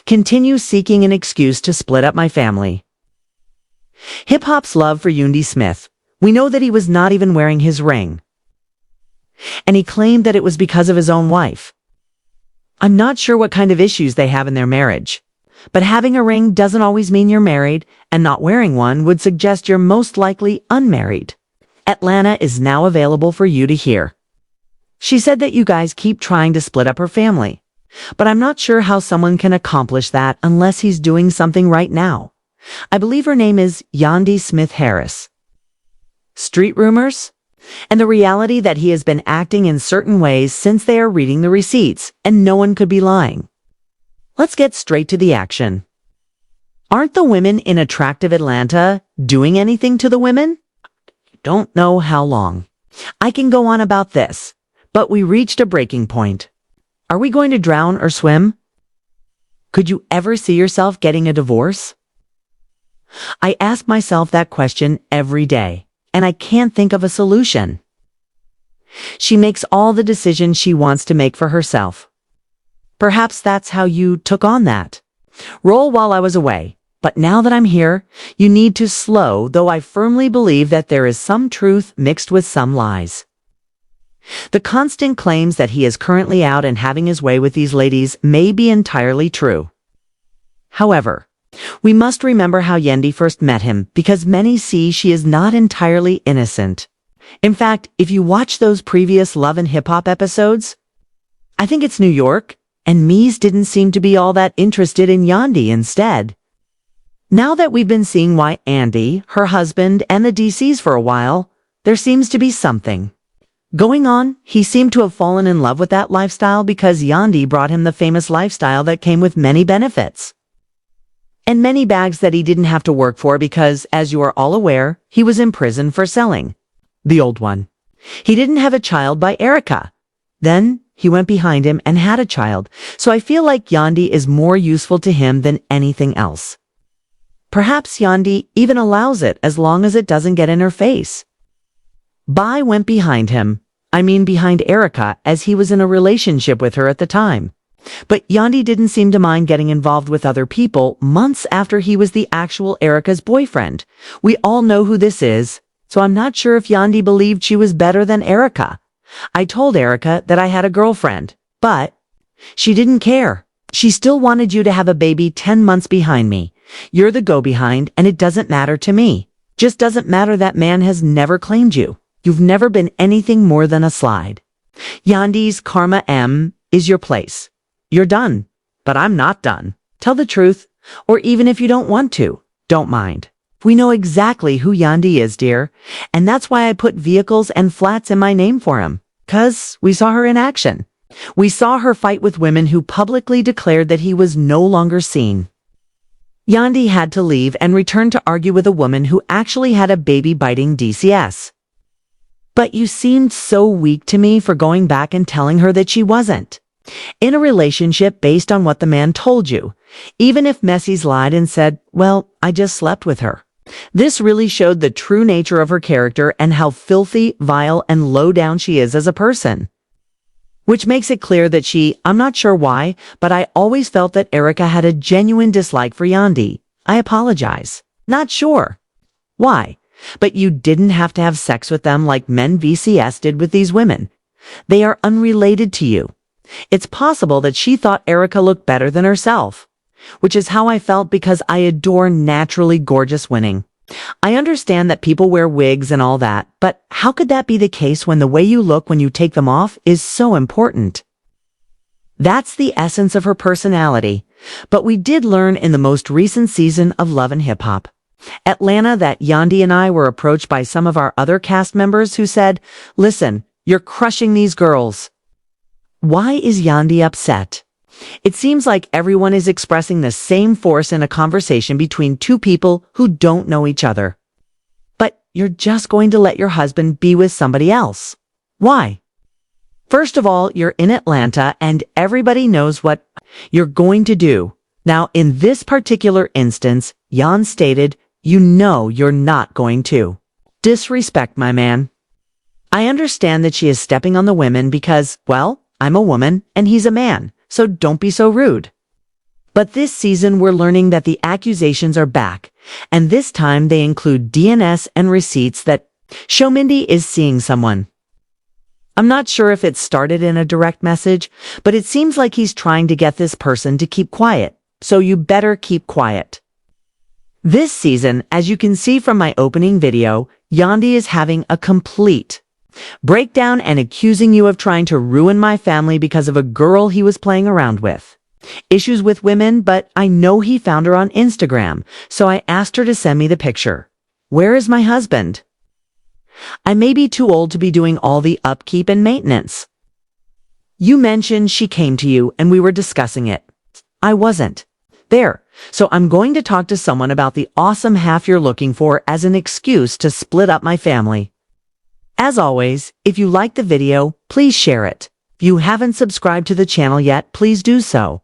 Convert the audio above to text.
Continue seeking an excuse to split up my family. Hip-hop's love for Yandy Smith. We know that he was not even wearing his ring. And he claimed that it was because of his own wife. I'm not sure what kind of issues they have in their marriage, but having a ring doesn't always mean you're married, and not wearing one would suggest you're most likely unmarried. Atlanta is now available for you to hear. She said that you guys keep trying to split up her family, but I'm not sure how someone can accomplish that unless he's doing something right now. I believe her name is Yandy Smith Harris. Street rumors? And the reality that he has been acting in certain ways since they are reading the receipts, and no one could be lying. Let's get straight to the action. Aren't the women in attractive Atlanta doing anything to the women? Don't know how long. I can go on about this, but we reached a breaking point. Are we going to drown or swim? Could you ever see yourself getting a divorce? I ask myself that question every day, and I can't think of a solution. She makes all the decisions she wants to make for herself. Perhaps that's how you took on that. Roll while I was away, but now that I'm here, you need to slow, though I firmly believe that there is some truth mixed with some lies. The constant claims that he is currently out and having his way with these ladies may be entirely true. However, we must remember how Yandy first met him, because many see she is not entirely innocent. In fact, if you watch those previous Love and Hip Hop episodes, I think it's New York, and Mies didn't seem to be all that interested in Yandy instead. Now that we've been seeing why Andy, her husband, and the DCs for a while, there seems to be something going on. He seemed to have fallen in love with that lifestyle because Yandy brought him the famous lifestyle that came with many benefits and many bags that he didn't have to work for because, as you are all aware, he was in prison for selling the old one. He didn't have a child by Erica. Then he went behind him and had a child, so I feel like Yandy is more useful to him than anything else. Perhaps Yandy even allows it as long as it doesn't get in her face. Bai went behind him, behind Erica, as he was in a relationship with her at the time. But Yandy didn't seem to mind getting involved with other people months after he was the actual Erica's boyfriend. We all know who this is, so I'm not sure if Yandy believed she was better than Erica. I told Erica that I had a girlfriend, but she didn't care. She still wanted you to have a baby 10 months behind me. You're the go-behind, and it doesn't matter to me. Just doesn't matter that man has never claimed you. You've never been anything more than a slide. Yandy's Karma M is your place. You're done, but I'm not done. Tell the truth, or even if you don't want to, don't mind. We know exactly who Yandy is, dear, and that's why I put vehicles and flats in my name for him, 'cause we saw her in action. We saw her fight with women who publicly declared that he was no longer seen. Yandy had to leave and return to argue with a woman who actually had a baby-biting DCS. But you seemed so weak to me for going back and telling her that she wasn't in a relationship based on what the man told you, even if Mendeecees lied and said, well, I just slept with her. This really showed the true nature of her character and how filthy, vile, and low down she is as a person. Which makes it clear that I'm not sure why, but I always felt that Erica had a genuine dislike for Yandy. I apologize. Not sure why, but you didn't have to have sex with them like Mendeecees did with these women. They are unrelated to you. It's possible that she thought Erica looked better than herself, which is how I felt because I adore naturally gorgeous women. I understand that people wear wigs and all that, but how could that be the case when the way you look when you take them off is so important? That's the essence of her personality, but we did learn in the most recent season of Love and Hip Hop Atlanta that Yandy and I were approached by some of our other cast members who said, listen, you're crushing these girls. Why is Yandy upset? It seems like everyone is expressing the same force in a conversation between two people who don't know each other. But you're just going to let your husband be with somebody else. Why? First of all, you're in Atlanta and everybody knows what you're going to do. Now, in this particular instance, Jan stated, you know you're not going to disrespect my man. I understand that she is stepping on the women because, well, I'm a woman and he's a man, so don't be so rude. But this season we're learning that the accusations are back, and this time they include DNS and receipts that show Mindy is seeing someone. I'm not sure if it started in a direct message, but it seems like he's trying to get this person to keep quiet, so you better keep quiet. This season, as you can see from my opening video, Yandy is having a complete breakdown and accusing you of trying to ruin my family because of a girl he was playing around with. Issues with women, but I know he found her on Instagram, so I asked her to send me the picture. Where is my husband? I may be too old to be doing all the upkeep and maintenance. You mentioned she came to you and we were discussing it. I wasn't there, so I'm going to talk to someone about the awesome half you're looking for as an excuse to split up my family. As always, if you like the video, please share it. If you haven't subscribed to the channel yet, please do so.